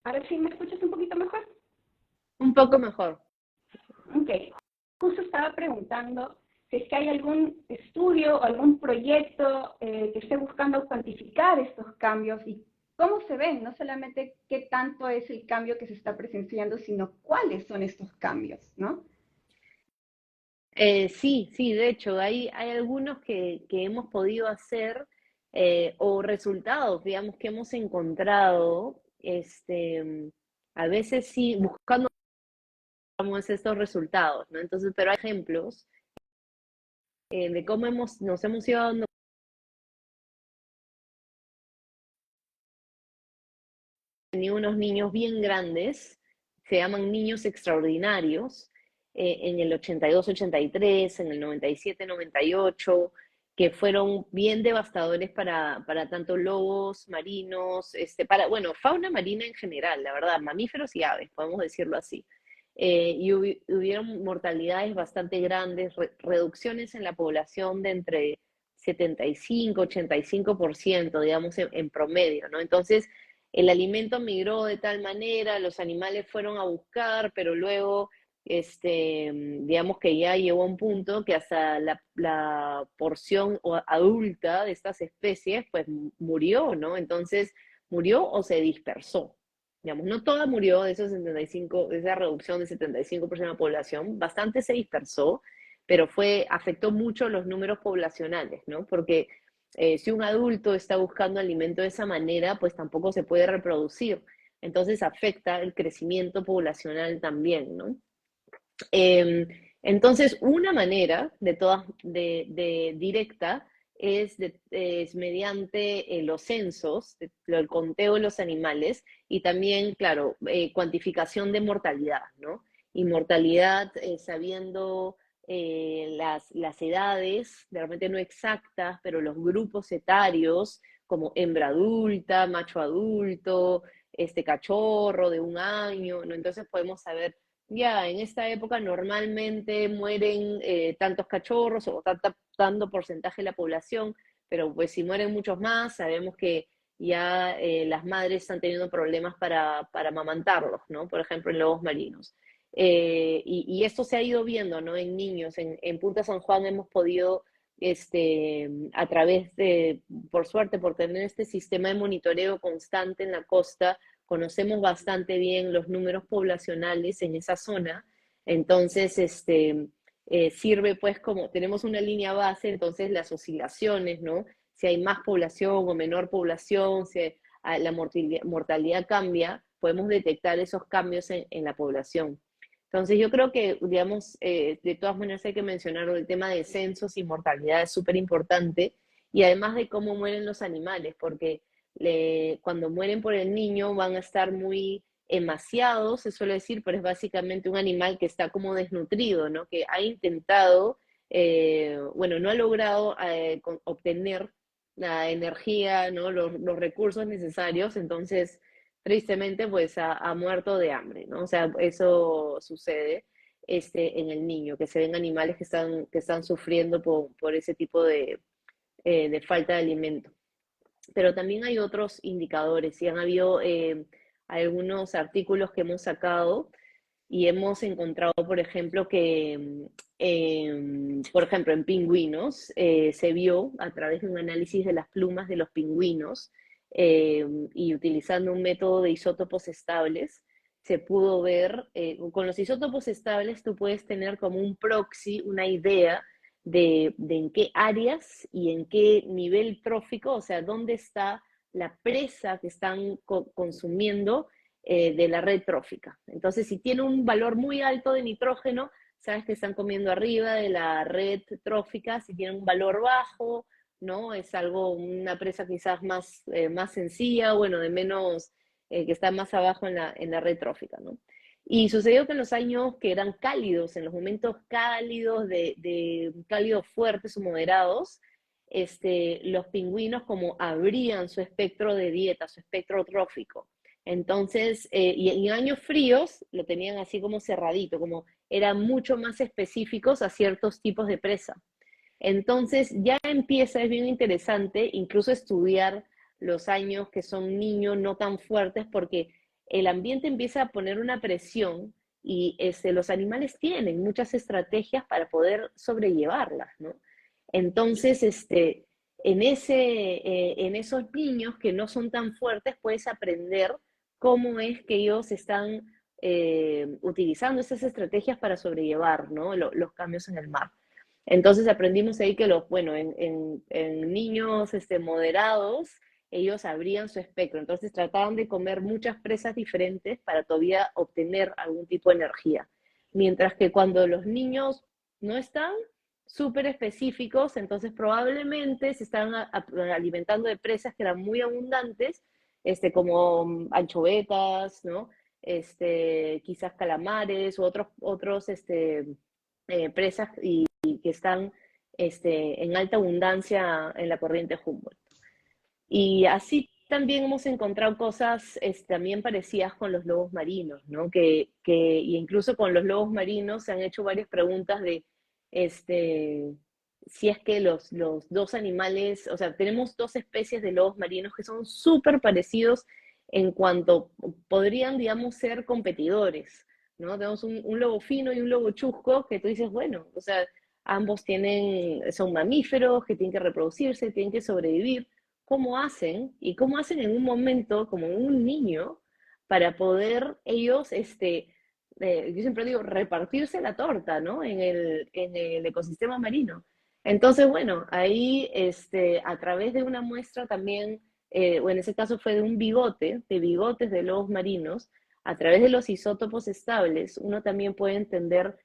Ahora sí me escuchas un poquito mejor. Un poco mejor. Ok. Justo estaba preguntando si es que hay algún estudio o algún proyecto que esté buscando cuantificar estos cambios y cómo se ven, no solamente qué tanto es el cambio que se está presenciando, sino cuáles son estos cambios, ¿no? Sí, sí, de hecho, hay algunos que hemos podido hacer o resultados, digamos, que hemos encontrado, a veces sí, buscando estos resultados, ¿no? Entonces, pero hay ejemplos de cómo nos hemos ido dando tenido unos niños bien grandes, se llaman niños extraordinarios, en el 82-83, en el 97-98, que fueron bien devastadores para tanto lobos marinos, bueno, fauna marina en general, la verdad, mamíferos y aves, podemos decirlo así. Y hubieron mortalidades bastante grandes, reducciones en la población de entre 75-85%, digamos, en promedio, ¿no? Entonces, el alimento migró de tal manera, los animales fueron a buscar, pero luego, digamos que ya llegó a un punto que hasta la porción adulta de estas especies, pues murió, ¿no? Entonces, murió o se dispersó. Digamos, no toda murió de esos 75, de esa reducción de 75% de la población, bastante se dispersó, pero afectó mucho los números poblacionales, ¿no? Porque si un adulto está buscando alimento de esa manera, pues tampoco se puede reproducir. Entonces afecta el crecimiento poblacional también, ¿no? Eh, entonces, una manera de directa es mediante los censos, el conteo de los animales y también, claro, cuantificación de mortalidad, ¿no? Y mortalidad sabiendo las edades, de repente no exactas, pero los grupos etarios, como hembra adulta, macho adulto, este cachorro de 1 año, ¿no? Entonces podemos saber ya, en esta época normalmente mueren tantos cachorros o tanto porcentaje de la población, pero pues si mueren muchos más, sabemos que ya las madres están teniendo problemas para amamantarlos, ¿no? Por ejemplo, en lobos marinos. Y esto se ha ido viendo, ¿no? En niños. En Punta San Juan hemos podido, a través de, por suerte, por tener este sistema de monitoreo constante en la costa, conocemos bastante bien los números poblacionales en esa zona, entonces sirve pues como tenemos una línea base, entonces las oscilaciones, ¿no? Si hay más población o menor población, si la mortalidad cambia, podemos detectar esos cambios en la población. Entonces yo creo que, digamos, de todas maneras hay que mencionar el tema de censos y mortalidad es súper importante, y además de cómo mueren los animales, porque cuando mueren por el niño van a estar muy emaciados, se suele decir, pero es básicamente un animal que está como desnutrido, ¿no? Que ha intentado, bueno, no ha logrado obtener la energía, ¿no? Los recursos necesarios, entonces, tristemente, pues ha muerto de hambre, ¿no? O sea, eso sucede en el niño, que se ven animales que están sufriendo por ese tipo de falta de alimento. Pero también hay otros indicadores y han habido algunos artículos que hemos sacado y hemos encontrado, por ejemplo, que, por ejemplo, en pingüinos se vio a través de un análisis de las plumas de los pingüinos y utilizando un método de isótopos estables, se pudo ver, con los isótopos estables tú puedes tener como un proxy, una idea de en qué áreas y en qué nivel trófico, o sea, dónde está la presa que están consumiendo de la red trófica. Entonces, si tiene un valor muy alto de nitrógeno, sabes que están comiendo arriba de la red trófica. Si tiene un valor bajo, ¿no? Es algo, una presa quizás más sencilla, bueno, de menos, que está más abajo en la red trófica, ¿no? Y sucedió que en los años que eran cálidos, en los momentos cálidos, de cálidos fuertes o moderados, los pingüinos como abrían su espectro de dieta, su espectro trófico. Entonces, y en años fríos lo tenían así como cerradito, como eran mucho más específicos a ciertos tipos de presa. Entonces ya empieza, es bien interesante, incluso estudiar los años que son niños no tan fuertes, porque el ambiente empieza a poner una presión y los animales tienen muchas estrategias para poder sobrellevarlas, ¿no? Entonces, en esos niños que no son tan fuertes, puedes aprender cómo es que ellos están utilizando esas estrategias para sobrellevar, ¿no? Los cambios en el mar. Entonces aprendimos ahí que bueno, en niños moderados, ellos abrían su espectro, entonces trataban de comer muchas presas diferentes para todavía obtener algún tipo de energía. Mientras que cuando los niños no están súper específicos, entonces probablemente se estaban alimentando de presas que eran muy abundantes, como anchovetas, ¿no? Quizás calamares u otros presas y que están en alta abundancia en la corriente Humboldt. Y así también hemos encontrado cosas también parecidas con los lobos marinos, ¿no? Y incluso con los lobos marinos se han hecho varias preguntas de si es que los dos animales, o sea, tenemos dos especies de lobos marinos que son súper parecidos en cuanto podrían, digamos, ser competidores, ¿no? Tenemos un lobo fino y un lobo chusco que tú dices, bueno, o sea, ambos son mamíferos que tienen que reproducirse, tienen que sobrevivir. ¿Cómo hacen? Y cómo hacen en un momento, como un niño, para poder ellos, yo siempre digo, repartirse la torta, ¿no? En el ecosistema marino. Entonces, bueno, ahí, a través de una muestra también, o en ese caso fue de un bigote, de bigotes de lobos marinos, a través de los isótopos estables, uno también puede entender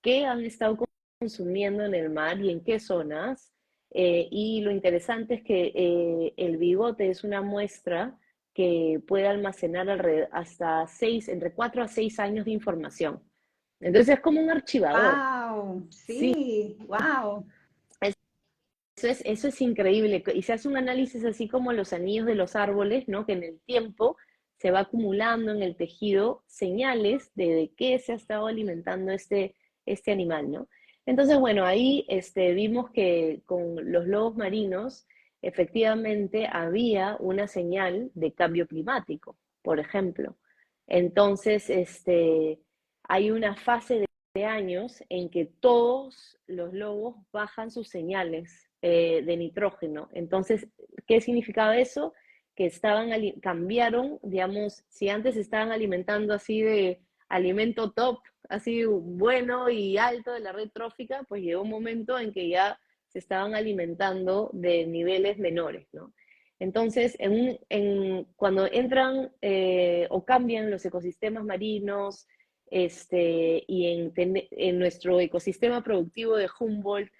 qué han estado consumiendo en el mar y en qué zonas. Y lo interesante es que el bigote es una muestra que puede almacenar hasta entre 4 a 6 años de información. Entonces es como un archivador. Wow, Sí, sí, wow. eso es increíble. Y se hace un análisis así como los anillos de los árboles, ¿no? Que en el tiempo se va acumulando en el tejido señales de qué se ha estado alimentando este animal, ¿no? Entonces, bueno, ahí vimos que con los lobos marinos efectivamente había una señal de cambio climático, por ejemplo. Entonces, hay una fase de años en que todos los lobos bajan sus señales de nitrógeno. Entonces, ¿qué significaba eso? Que cambiaron, digamos, si antes estaban alimentando así de alimento top, así bueno y alto de la red trófica, pues llegó un momento en que ya se estaban alimentando de niveles menores, ¿no? Entonces, cuando entran o cambian los ecosistemas marinos, y en nuestro ecosistema productivo de Humboldt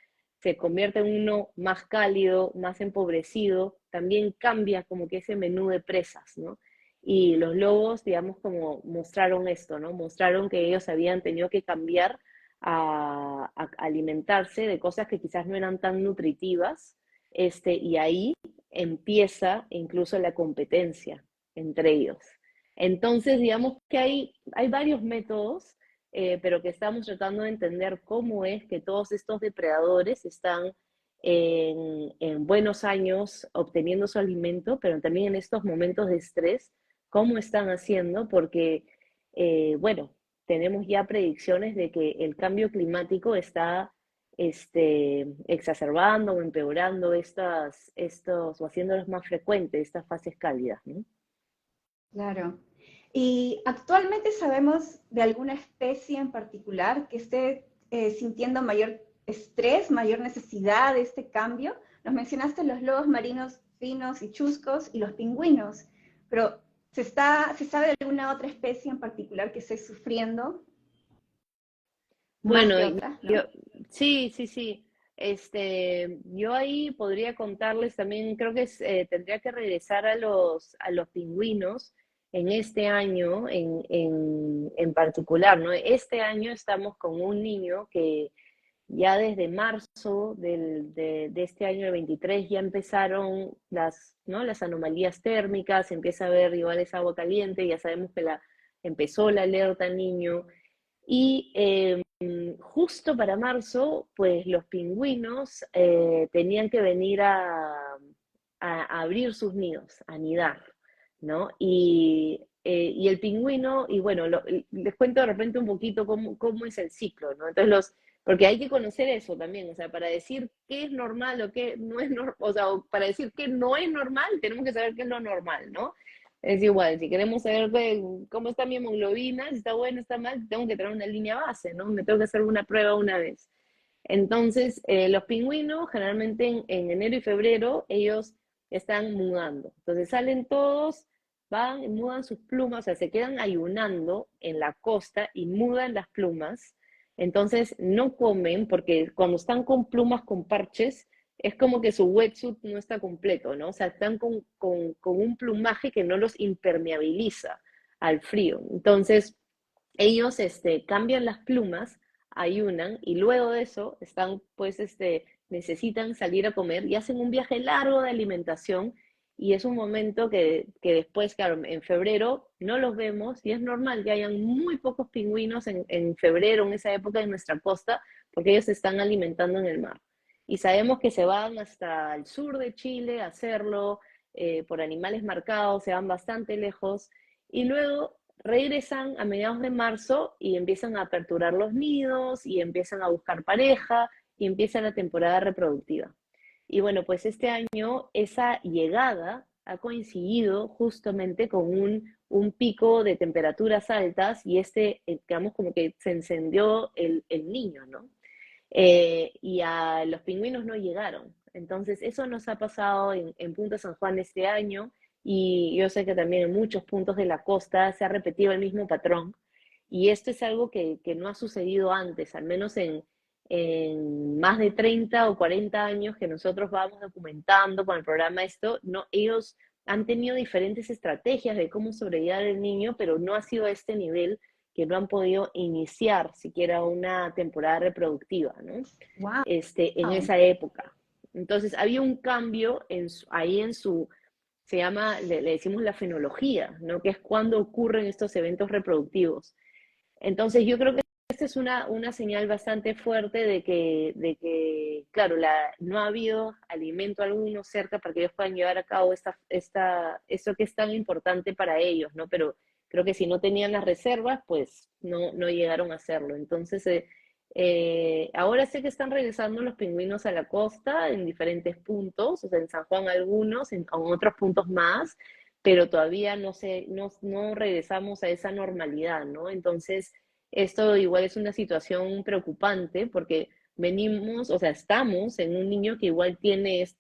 se convierte en uno más cálido, más empobrecido, también cambia como que ese menú de presas, ¿no? Y los lobos, digamos, como mostraron esto, ¿no? Mostraron que ellos habían tenido que cambiar a alimentarse de cosas que quizás no eran tan nutritivas, y ahí empieza incluso la competencia entre ellos. Entonces, digamos que hay varios métodos, pero que estamos tratando de entender cómo es que todos estos depredadores están en buenos años obteniendo su alimento, pero también en estos momentos de estrés, cómo están haciendo, porque, bueno, tenemos ya predicciones de que el cambio climático está exacerbando o empeorando o haciéndolos más frecuentes, estas fases cálidas, ¿no? Claro. ¿Y actualmente sabemos de alguna especie en particular que esté sintiendo mayor estrés, mayor necesidad de este cambio? Nos mencionaste los lobos marinos finos y chuscos y los pingüinos, pero ¿se sabe de alguna otra especie en particular que esté sufriendo más Bueno, que otras, yo, no? sí, sí, sí. Yo ahí podría contarles también, creo que tendría que regresar a los pingüinos en este año en particular, ¿no? Este año estamos con un niño que ya desde marzo de este año, el 23, ya empezaron ¿no? las anomalías térmicas, empieza a haber igual esa agua caliente, ya sabemos que empezó la alerta al niño. Y justo para marzo, pues los pingüinos tenían que venir a abrir sus nidos, a anidar, ¿no? Y y el pingüino, y bueno, les cuento de repente un poquito cómo es el ciclo, ¿no? Entonces porque hay que conocer eso también, o sea, para decir qué es normal o qué no es normal, o sea, para decir qué no es normal, tenemos que saber qué es lo normal, ¿no? Es igual, si queremos saber cómo está mi hemoglobina, si está bueno, está mal, tengo que tener una línea base, ¿no? Me tengo que hacer una prueba una vez. Entonces, los pingüinos, generalmente en enero y febrero, ellos están mudando. Entonces salen todos, van y mudan sus plumas, o sea, se quedan ayunando en la costa y mudan las plumas. Entonces no comen porque cuando están con plumas con parches, es como que su wetsuit no está completo, ¿no? O sea, están con un plumaje que no los impermeabiliza al frío. Entonces, ellos cambian las plumas, ayunan y luego de eso están, pues, necesitan salir a comer y hacen un viaje largo de alimentación y es un momento que después, claro, en febrero no los vemos y es normal que hayan muy pocos pingüinos en febrero, en esa época en nuestra costa, porque ellos se están alimentando en el mar. Y sabemos que se van hasta el sur de Chile a hacerlo por animales marcados, se van bastante lejos y luego regresan a mediados de marzo y empiezan a aperturar los nidos y empiezan a buscar pareja y empieza la temporada reproductiva. Y bueno, pues este año esa llegada ha coincidido justamente con un pico de temperaturas altas y digamos, como que se encendió el niño, ¿no? Y a los pingüinos no llegaron. Entonces, eso nos ha pasado en Punta San Juan este año y yo sé que también en muchos puntos de la costa se ha repetido el mismo patrón. Y esto es algo que no ha sucedido antes, al menos en más de 30 o 40 años que nosotros vamos documentando con el programa esto, no, ellos han tenido diferentes estrategias de cómo sobrevivir al niño, pero no ha sido a este nivel que no han podido iniciar siquiera una temporada reproductiva, ¿no? Wow. En esa época. Entonces, había un cambio ahí se llama, le decimos la fenología, ¿no? Que es cuando ocurren estos eventos reproductivos. Entonces, yo creo que esta es una señal bastante fuerte de que claro, no ha habido alimento alguno cerca para que ellos puedan llevar a cabo esto que es tan importante para ellos, ¿no? Pero creo que si no tenían las reservas, pues no llegaron a hacerlo. Entonces, ahora sé que están regresando los pingüinos a la costa en diferentes puntos, o sea, en San Juan algunos, en otros puntos más, pero todavía no regresamos a esa normalidad, ¿no? Entonces, esto igual es una situación preocupante porque venimos, o sea, estamos en un niño que igual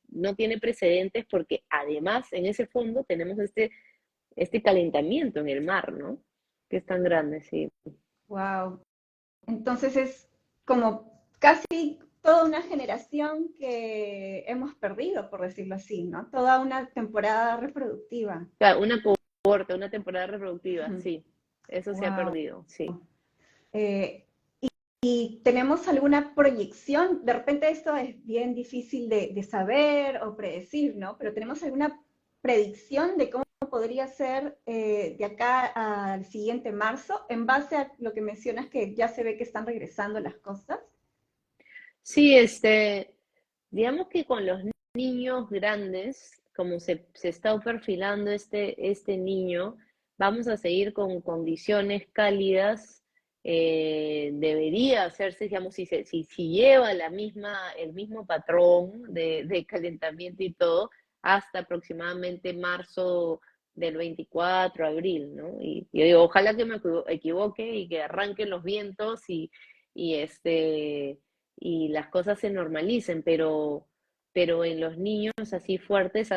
no tiene precedentes porque además en ese fondo tenemos este calentamiento en el mar, ¿no? Que es tan grande, sí. Wow. Entonces es como casi toda una generación que hemos perdido, por decirlo así, ¿no? Toda una temporada reproductiva. O sea, una cohorte, una temporada reproductiva, sí. Eso se ha Wow. perdido, sí. Eh, ¿Y tenemos alguna proyección? De repente esto es bien difícil de saber o predecir, ¿no? Pero ¿tenemos alguna predicción de cómo podría ser de acá al siguiente marzo, en base a lo que mencionas que ya se ve que están regresando las cosas? Sí, digamos que con los niños grandes, como se está perfilando este niño, vamos a seguir con condiciones cálidas. Debería hacerse, digamos, si lleva el mismo patrón de calentamiento y todo, hasta aproximadamente marzo del 24, abril, ¿no? Y yo digo, ojalá que me equivoque y que arranquen los vientos y y las cosas se normalicen, pero en los niños así fuertes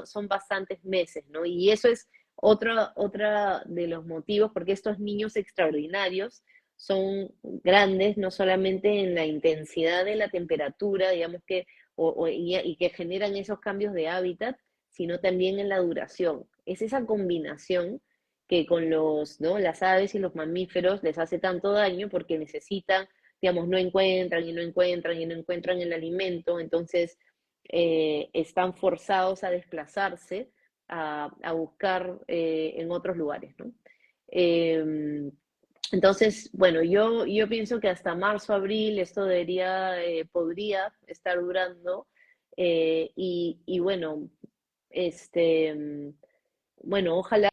son bastantes meses, ¿no? Y eso es otra de los motivos, porque estos niños extraordinarios son grandes, no solamente en la intensidad de la temperatura, digamos y que generan esos cambios de hábitat, sino también en la duración. Es esa combinación que con ¿no? las aves y los mamíferos les hace tanto daño porque necesitan, digamos, no encuentran y no encuentran y no encuentran el alimento, entonces están forzados a desplazarse, a buscar en otros lugares, ¿no? Entonces, bueno, yo pienso que hasta marzo, abril esto podría estar durando y bueno, bueno, ojalá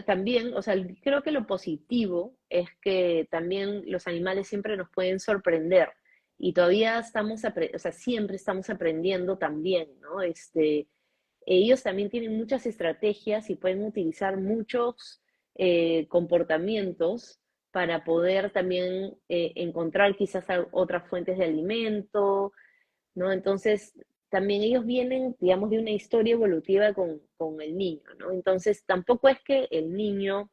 también, o sea, creo que lo positivo es que también los animales siempre nos pueden sorprender y todavía estamos, o sea, siempre estamos aprendiendo también, ¿no? Ellos también tienen muchas estrategias y pueden utilizar muchos comportamientos para poder también encontrar quizás otras fuentes de alimento, ¿no? Entonces, también ellos vienen, digamos, de una historia evolutiva con el niño, ¿no? Entonces, tampoco es que el niño,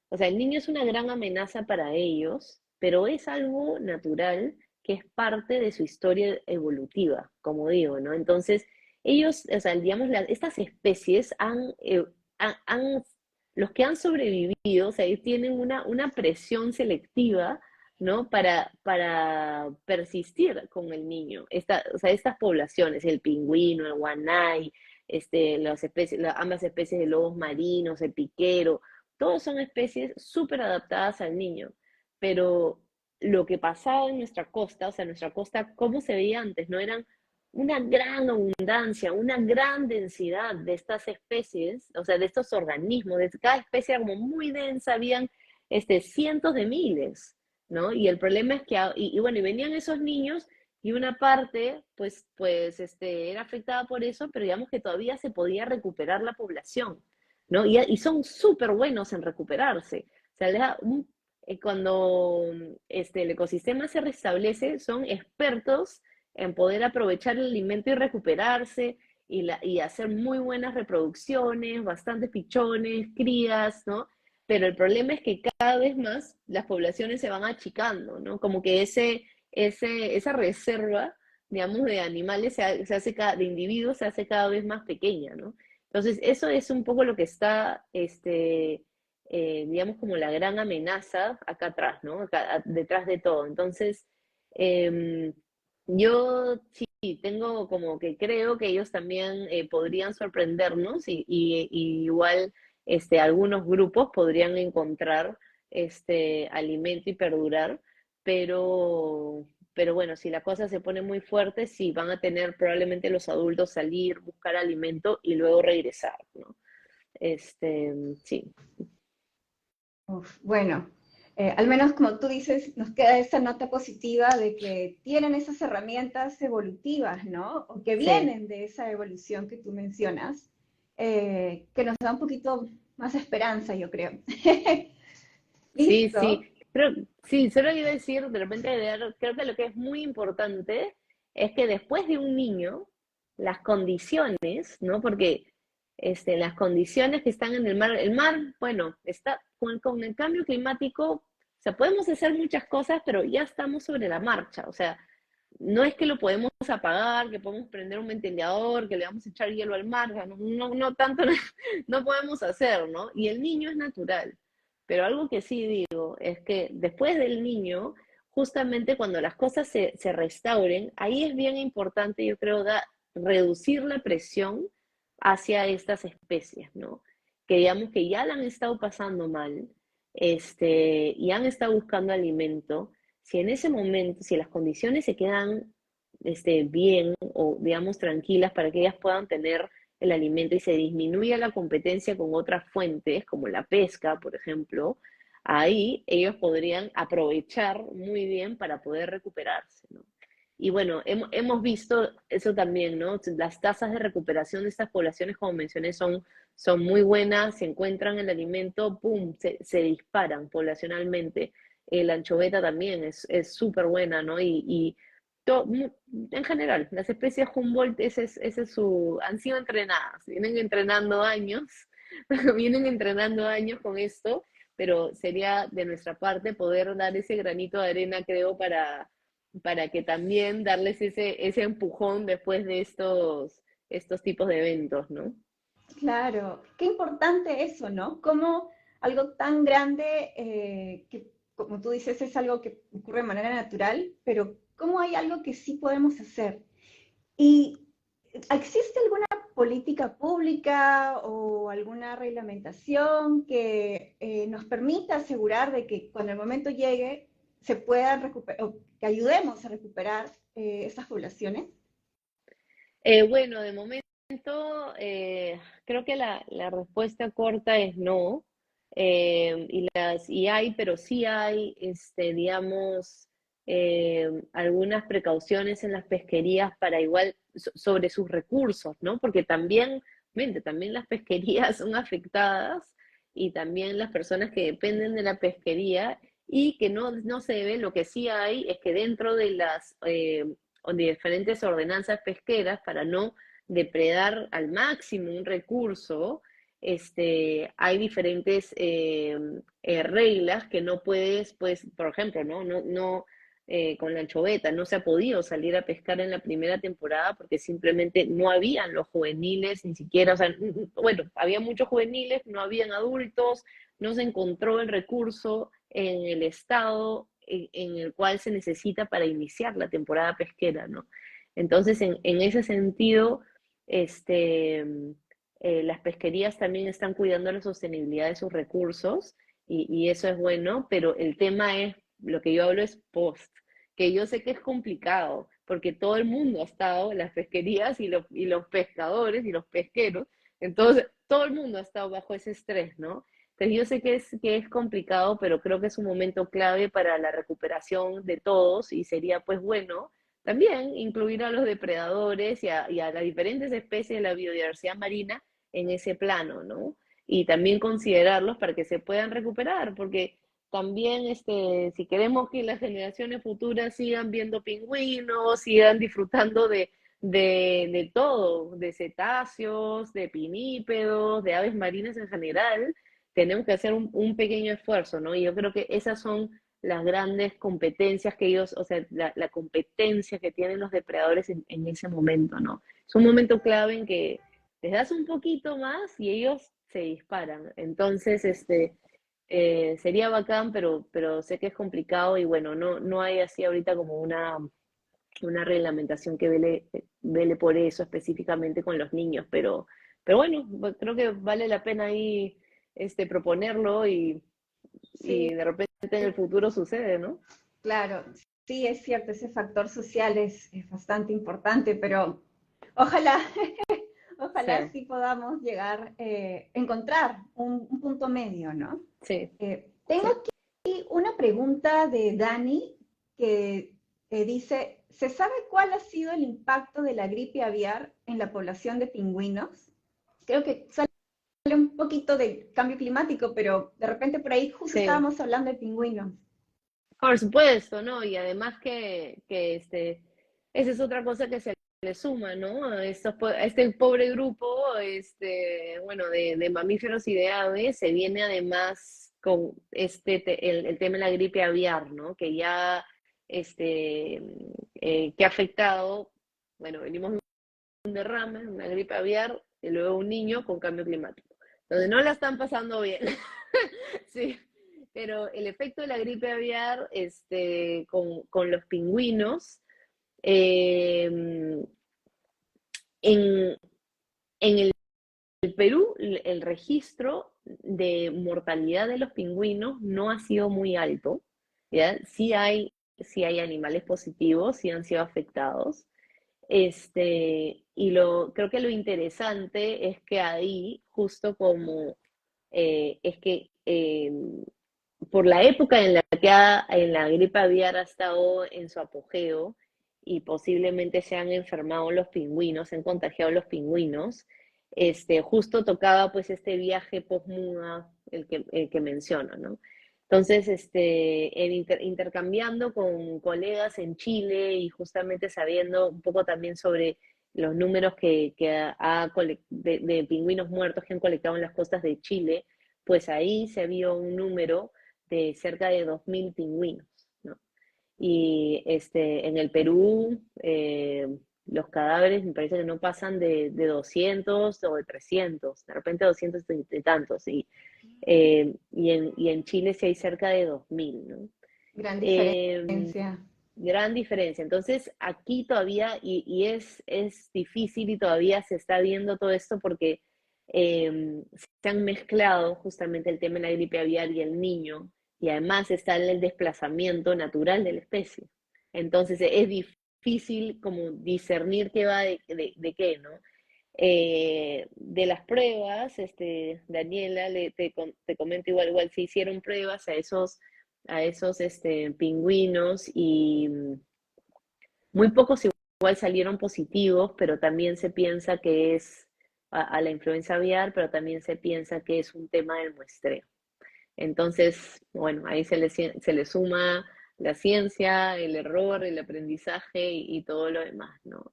o sea, el niño es una gran amenaza para ellos, pero es algo natural que es parte de su historia evolutiva, como digo, ¿no? Entonces, ellos, o sea, digamos, estas especies los que han sobrevivido, o sea, ellos tienen una presión selectiva, ¿no? Para persistir con el niño. O sea, estas poblaciones, el pingüino, el guanay, ambas especies de lobos marinos, el piquero, todos son especies súper adaptadas al niño. Pero lo que pasaba en nuestra costa, o sea, nuestra costa, ¿cómo se veía antes? No eran una gran abundancia, una gran densidad de estas especies, o sea, de estos organismos, de cada especie era como muy densa, habían cientos de miles. ¿No? Y el problema es que, y bueno, y venían esos niños y una parte, era afectada por eso, pero digamos que todavía se podía recuperar la población, ¿no? Y son súper buenos en recuperarse. O sea, cuando el ecosistema se restablece, son expertos en poder aprovechar el alimento y recuperarse y hacer muy buenas reproducciones, bastantes pichones, crías, ¿no? Pero el problema es que cada vez más las poblaciones se van achicando, ¿no? Como que esa reserva, digamos, de animales de individuos se hace cada vez más pequeña, ¿no? Entonces, eso es un poco lo que está, digamos, como la gran amenaza acá atrás, ¿no? Detrás de todo. Entonces, em, yo sí tengo como que creo que ellos también podrían sorprendernos y igual algunos grupos podrían encontrar alimento y perdurar, pero bueno, si la cosa se pone muy fuerte, sí, van a tener probablemente los adultos salir, buscar alimento y luego regresar, ¿no? Sí. Uf, bueno, al menos como tú dices, nos queda esa nota positiva de que tienen esas herramientas evolutivas, ¿no? O que Sí, vienen de esa evolución que tú mencionas, que nos da un poquito más esperanza, yo creo. sí, sí. Listo. Sí, solo iba a decir, de repente, creo que lo que es muy importante es que después de un niño, las condiciones, ¿no? Porque las condiciones que están en el mar, bueno, está con el cambio climático, o sea, podemos hacer muchas cosas, pero ya estamos sobre la marcha, o sea, no es que lo podemos apagar, que podemos prender un ventilador, que le vamos a echar hielo al mar, o sea, no tanto no podemos hacer, ¿no? Y el niño es natural. Pero algo que sí digo es que después del niño, justamente cuando las cosas se restauren, ahí es bien importante, yo creo, reducir la presión hacia estas especies, ¿no? Que digamos que ya la han estado pasando mal, y han estado buscando alimento. Si en ese momento, si las condiciones se quedan bien o digamos tranquilas para que ellas puedan tener el alimento y se disminuya la competencia con otras fuentes, como la pesca, por ejemplo, ahí ellos podrían aprovechar muy bien para poder recuperarse, ¿no? Y bueno, hemos visto eso también, ¿no? Las tasas de recuperación de estas poblaciones, como mencioné, son muy buenas, se encuentran el alimento, ¡pum!, se disparan poblacionalmente. La anchoveta también es súper buena, ¿no? En general, las especies Humboldt, ese es han sido entrenadas, vienen entrenando años, vienen entrenando años con esto, pero sería de nuestra parte poder dar ese granito de arena, creo, para que también darles ese empujón después de estos tipos de eventos, ¿no? Claro, qué importante eso, ¿no? Como algo tan grande, que como tú dices, es algo que ocurre de manera natural, pero cómo hay algo que sí podemos hacer. ¿Y existe alguna política pública o alguna reglamentación que nos permita asegurar de que cuando el momento llegue se puedan recuperar, o que ayudemos a recuperar estas poblaciones? Bueno, de momento creo que la respuesta corta es no. y hay, pero sí hay, digamos, algunas precauciones en las pesquerías para igual sobre sus recursos, ¿no? Porque también, mente, también las pesquerías son afectadas y también las personas que dependen de la pesquería y que no se debe, lo que sí hay es que dentro de las de diferentes ordenanzas pesqueras para no depredar al máximo un recurso, hay diferentes reglas que no puedes, pues, por ejemplo, con la anchoveta no se ha podido salir a pescar en la primera temporada porque simplemente no habían los juveniles, ni siquiera, o sea, bueno, había muchos juveniles, no habían adultos, no se encontró el recurso en el estado en el cual se necesita para iniciar la temporada pesquera, ¿no? Entonces, en ese sentido, este, las pesquerías también están cuidando la sostenibilidad de sus recursos y eso es bueno, pero el tema es, lo que yo hablo es post, que yo sé que es complicado, porque todo el mundo ha estado en las pesquerías y los pescadores y los pesqueros, entonces todo el mundo ha estado bajo ese estrés, ¿no? Entonces yo sé que es complicado, pero creo que es un momento clave para la recuperación de todos y sería pues bueno también incluir a los depredadores y a las diferentes especies de la biodiversidad marina en ese plano, ¿no? Y también considerarlos para que se puedan recuperar, porque también si queremos que las generaciones futuras sigan viendo pingüinos, sigan disfrutando de todo, de cetáceos, de pinípedos, de aves marinas en general, tenemos que hacer un pequeño esfuerzo, ¿no? Y yo creo que esas son las grandes competencias que ellos, o sea, la competencia que tienen los depredadores en ese momento, ¿no? Es un momento clave en que les das un poquito más y ellos se disparan. Entonces, sería bacán, pero sé que es complicado y bueno, no hay así ahorita como una reglamentación que vele por eso específicamente con los niños, pero bueno, creo que vale la pena ahí proponerlo y Sí, de repente en el futuro sucede, ¿no? claro, sí es cierto, ese factor social es bastante importante, pero ojalá, ojalá Sí, sí podamos llegar, encontrar un punto medio, ¿no? sí, Tengo sí. aquí una pregunta de Dani que dice, ¿se sabe cuál ha sido el impacto de la gripe aviar en la población de pingüinos? Creo que sale un poquito del cambio climático, pero de repente por ahí justo Sí, estábamos hablando de pingüinos. por supuesto, ¿no? Y además esa es otra cosa que se le suma, ¿no? A este pobre grupo, bueno, de mamíferos y de aves, se viene además con el tema de la gripe aviar, ¿no? Que ya, que ha afectado, bueno, venimos de un derrame, una gripe aviar, y luego un niño con cambio climático, donde no la están pasando bien. Sí, pero el efecto de la gripe aviar con los pingüinos, eh, en, en el Perú, el registro de mortalidad de los pingüinos no ha sido muy alto, ¿ya? Sí hay animales positivos, sí han sido afectados. Creo que lo interesante es que ahí, justo como es que por la época en la que en la gripe aviar ha estado en su apogeo y posiblemente se han enfermado los pingüinos, se han contagiado los pingüinos, justo tocaba pues este viaje post-muda, el que menciono, ¿no? Entonces, intercambiando con colegas en Chile y justamente sabiendo un poco también sobre los números de pingüinos muertos que han colectado en las costas de Chile, pues ahí se vio un número de cerca de 2.000 pingüinos, ¿no? Y en el Perú, los cadáveres me parece que no pasan de 200 o de 300, de repente 200 y tantos, y en Chile sí hay cerca de 2.000, ¿no? Gran Eh, diferencia. Gran diferencia. Entonces, aquí todavía, es difícil y todavía se está viendo todo esto porque se han mezclado justamente el tema de la gripe aviar y el niño, y además está el desplazamiento natural de la especie. Entonces, es difícil como discernir qué va de qué, ¿no? De las pruebas, Daniela, te comento igual se hicieron pruebas a esos pingüinos y muy pocos igual salieron positivos, pero también se piensa que es a la influenza aviar, pero también se piensa que es un tema del muestreo. Entonces, bueno, ahí se le suma la ciencia, el error, el aprendizaje y todo lo demás, ¿no?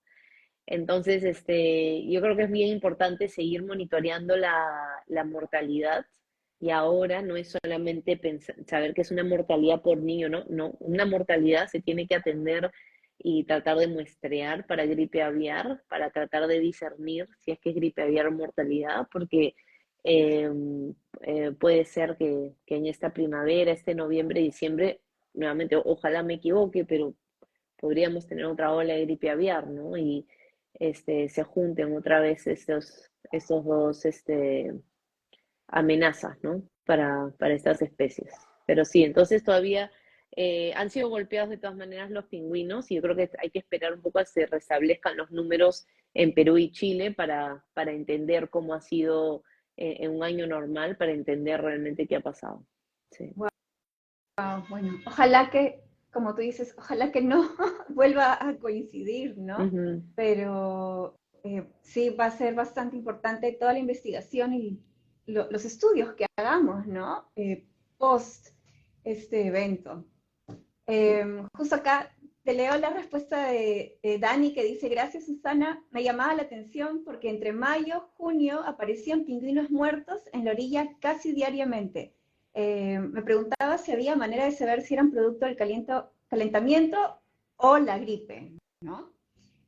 Entonces, yo creo que es bien importante seguir monitoreando la mortalidad y ahora no es solamente saber que es una mortalidad por niño, ¿no? No, una mortalidad se tiene que atender y tratar de muestrear para gripe aviar, para tratar de discernir si es que es gripe aviar o mortalidad, porque eh, puede ser que en esta primavera, este noviembre, diciembre, nuevamente, ojalá me equivoque, pero podríamos tener otra ola de gripe aviar, ¿no? Y se junten otra vez estos dos amenazas, ¿no? Para estas especies. Pero sí, entonces todavía han sido golpeados de todas maneras los pingüinos y yo creo que hay que esperar un poco a que se restablezcan los números en Perú y Chile para entender cómo ha sido en un año normal, para entender realmente qué ha pasado. Sí. Wow, bueno, ojalá que, como tú dices, ojalá que no vuelva a coincidir, ¿no? Ujú. Pero sí va a ser bastante importante toda la investigación y los estudios que hagamos, ¿no? Post este evento. Justo acá te leo la respuesta de Dani que dice, gracias Susana, me llamaba la atención porque entre mayo, junio aparecían pingüinos muertos en la orilla casi diariamente. Me preguntaba si había manera de saber si eran producto del calentamiento o la gripe, ¿no?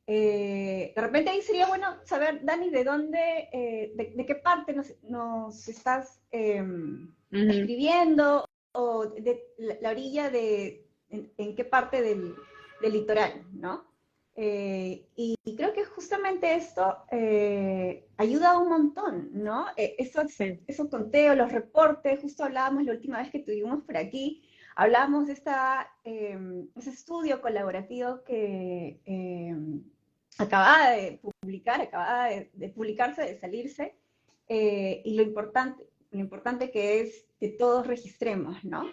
De repente ahí sería bueno saber, Dani, de dónde, de qué parte nos estás Ujú. escribiendo o de la orilla de en qué parte del litoral, ¿no? Y creo que justamente esto ayuda un montón, ¿no? Sí. Esos tonteos, los reportes, justo hablábamos la última vez que tuvimos por aquí, hablábamos de ese estudio colaborativo que acababa de publicarse, de salirse, y lo importante que es que todos registremos, ¿no?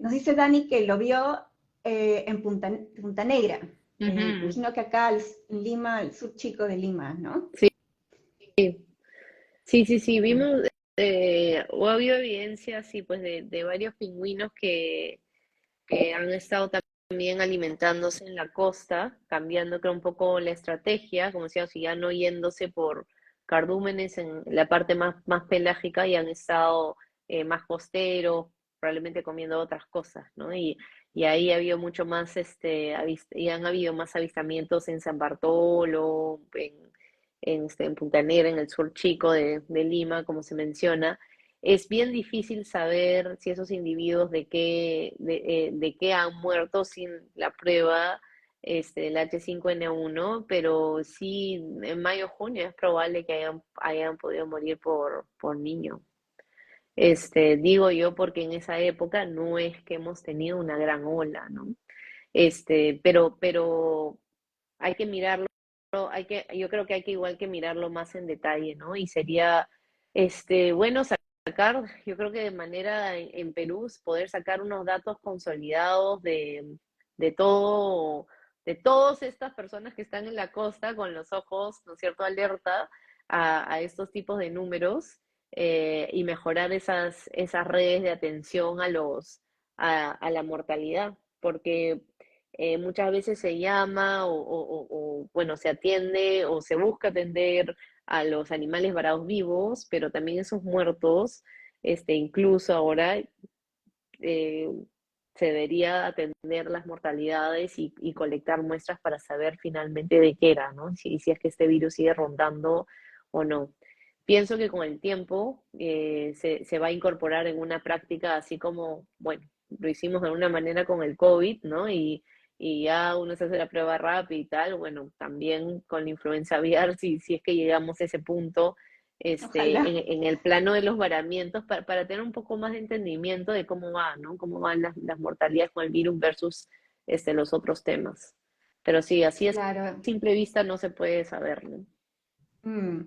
Nos dice Dani que lo vio en Punta Negra. Ujú. Imagino que acá en Lima, el sur chico de Lima, ¿no? Sí, sí, vimos, o ha habido evidencia, sí, pues de varios pingüinos que han estado también alimentándose en la costa, cambiando creo un poco la estrategia, como decíamos, ya no yéndose por cardúmenes en la parte más pelágica y han estado más costeros, probablemente comiendo otras cosas, ¿no? Y ahí ha habido mucho más, y han habido más avistamientos en San Bartolo, en Punta Negra, en el sur chico de Lima, como se menciona. Es bien difícil saber si esos individuos de qué han muerto sin la prueba del H5N1, pero sí en mayo junio es probable que hayan podido morir por niño. Digo yo porque en esa época no es que hemos tenido una gran ola, ¿no? Pero hay que mirarlo, yo creo que hay que igual que mirarlo más en detalle, ¿no? Y sería bueno sacar, yo creo que de manera en Perú, poder sacar unos datos consolidados de todo, de todas estas personas que están en la costa con los ojos, ¿no es cierto?, alerta a estos tipos de números y mejorar esas redes de atención a la mortalidad, porque muchas veces se llama bueno, se atiende o se busca atender a los animales varados vivos, pero también esos muertos, incluso ahora eh, se debería atender las mortalidades y colectar muestras para saber finalmente de qué era, ¿no? Si es que este virus sigue rondando o no. Pienso que con el tiempo se va a incorporar en una práctica así como, bueno, lo hicimos de alguna manera con el COVID, ¿no? Y ya uno se hace la prueba rápida y tal, bueno, también con la influenza aviar, si es que llegamos a ese punto, Ojalá. en el plano de los varamientos, para tener un poco más de entendimiento de cómo va, ¿no? Cómo van las mortalidades con el virus versus los otros temas. Pero sí, así a Claro, simple vista no se puede saber, ¿no? Mm.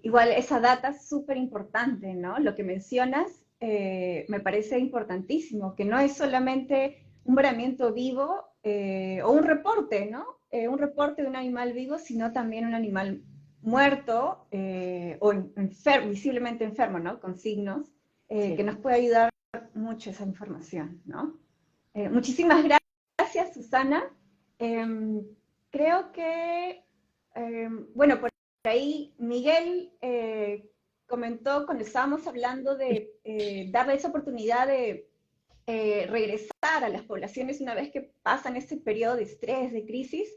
Igual esa data es súper importante, ¿no? Lo que mencionas me parece importantísimo, que no es solamente un varamiento vivo o un reporte, ¿no? Un reporte de un animal vivo, sino también un animal muerto o visiblemente enfermo, ¿no? Con signos, que Sí. nos puede ayudar mucho esa información, ¿no? Muchísimas gracias, Susana. Em, creo que, bueno, por ahí Miguel comentó cuando estábamos hablando de darle esa oportunidad de regresar a las poblaciones una vez que pasan ese periodo de estrés, de crisis,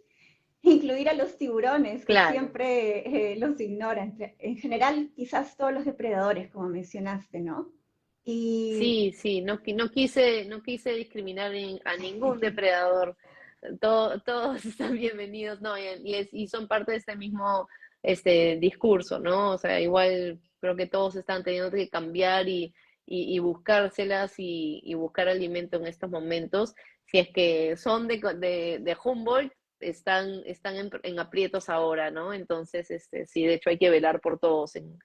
incluir a los tiburones, que Claro. siempre los ignoran. En general, quizás todos los depredadores, como mencionaste, ¿no? Y Sí, sí, no quise discriminar a ningún depredador. Todos están bienvenidos, ¿no? Y son parte de este mismo discurso, ¿no? O sea, igual creo que todos están teniendo que cambiar y buscárselas y buscar alimento en estos momentos. Si es que son de Humboldt, están en aprietos ahora, ¿no? Entonces, sí, de hecho hay que velar por todos en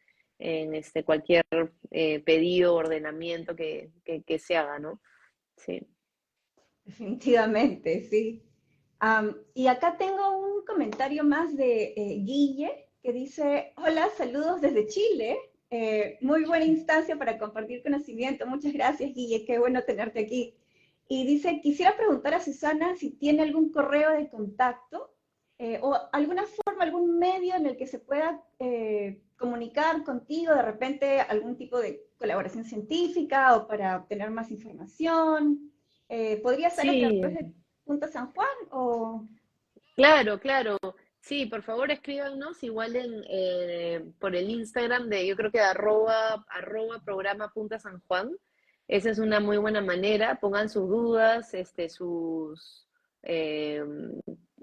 cualquier pedido, ordenamiento que se haga, ¿no? Sí. definitivamente, sí. Y acá tengo un comentario más de Guille, que dice, hola, saludos desde Chile. Muy buena instancia para compartir conocimiento. Muchas gracias, Guille, qué bueno tenerte aquí. Y dice, quisiera preguntar a Susana si tiene algún correo de contacto o alguna forma, algún medio en el que se pueda comunicar contigo, de repente algún tipo de colaboración científica o para obtener más información. ¿Podría ser a través Sí, de Punta San Juan o...? claro, claro. Sí, por favor escríbanos igual por el Instagram yo creo que arroba programa Punta San Juan. Esa es una muy buena manera. Pongan sus dudas, sus eh,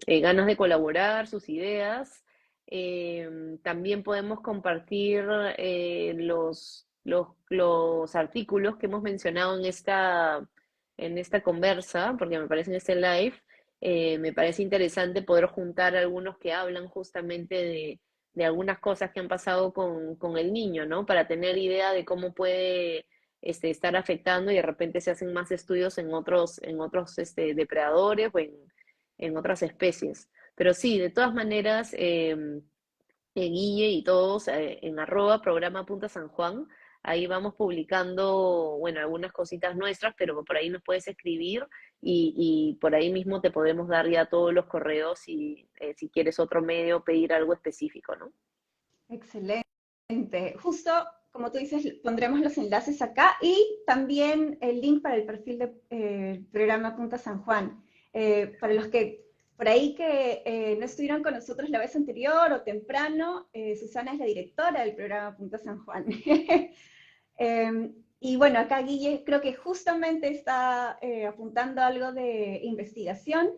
ganas de colaborar, sus ideas. También podemos compartir los artículos que hemos mencionado en esta conversa, porque me parece en este live. Me parece interesante poder juntar algunos que hablan justamente de algunas cosas que han pasado con el niño, ¿no? Para tener idea de cómo puede estar afectando y de repente se hacen más estudios en otros depredadores o en otras especies. Pero sí, de todas maneras, Guille y todos en arroba programa Punta San Juan. Ahí vamos publicando, bueno, algunas cositas nuestras, pero por ahí nos puedes escribir y por ahí mismo te podemos dar ya todos los correos si quieres otro medio, pedir algo específico, ¿no? Excelente. Justo, como tú dices, pondremos los enlaces acá y también el link para el perfil del programa Punta San Juan. Para los que por ahí que no estuvieron con nosotros la vez anterior o temprano, Susana es la directora del programa Punta San Juan. Y bueno, acá Guille creo que justamente está apuntando algo de investigación.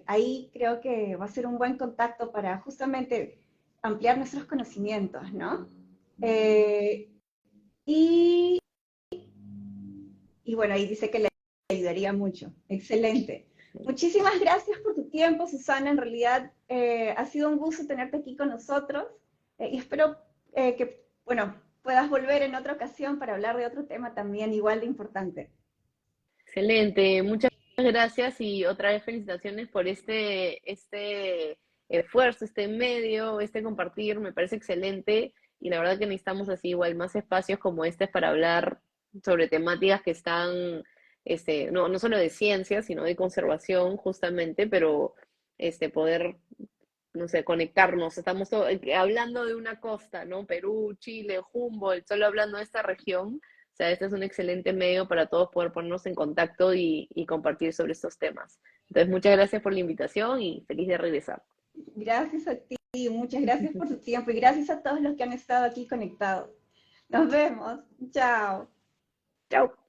Ahí creo que va a ser un buen contacto para justamente ampliar nuestros conocimientos, ¿no? Eh, y, y bueno, ahí dice que le ayudaría mucho. Excelente. Muchísimas gracias por tu tiempo, Susana. En realidad ha sido un gusto tenerte aquí con nosotros y espero que, bueno, puedas volver en otra ocasión para hablar de otro tema también igual de importante. Excelente, muchas gracias y otra vez felicitaciones por este esfuerzo, este medio, este compartir, me parece excelente y la verdad que necesitamos así igual más espacios como este para hablar sobre temáticas que están, no solo de ciencia, sino de conservación justamente, pero poder, no sé, conectarnos. Estamos hablando de una costa, ¿no? Perú, Chile, Humboldt, solo hablando de esta región. O sea, este es un excelente medio para todos poder ponernos en contacto y compartir sobre estos temas. Entonces, muchas gracias por la invitación y feliz de regresar. Gracias a ti, muchas gracias por tu tiempo y gracias a todos los que han estado aquí conectados. Nos vemos. Chao. Chao.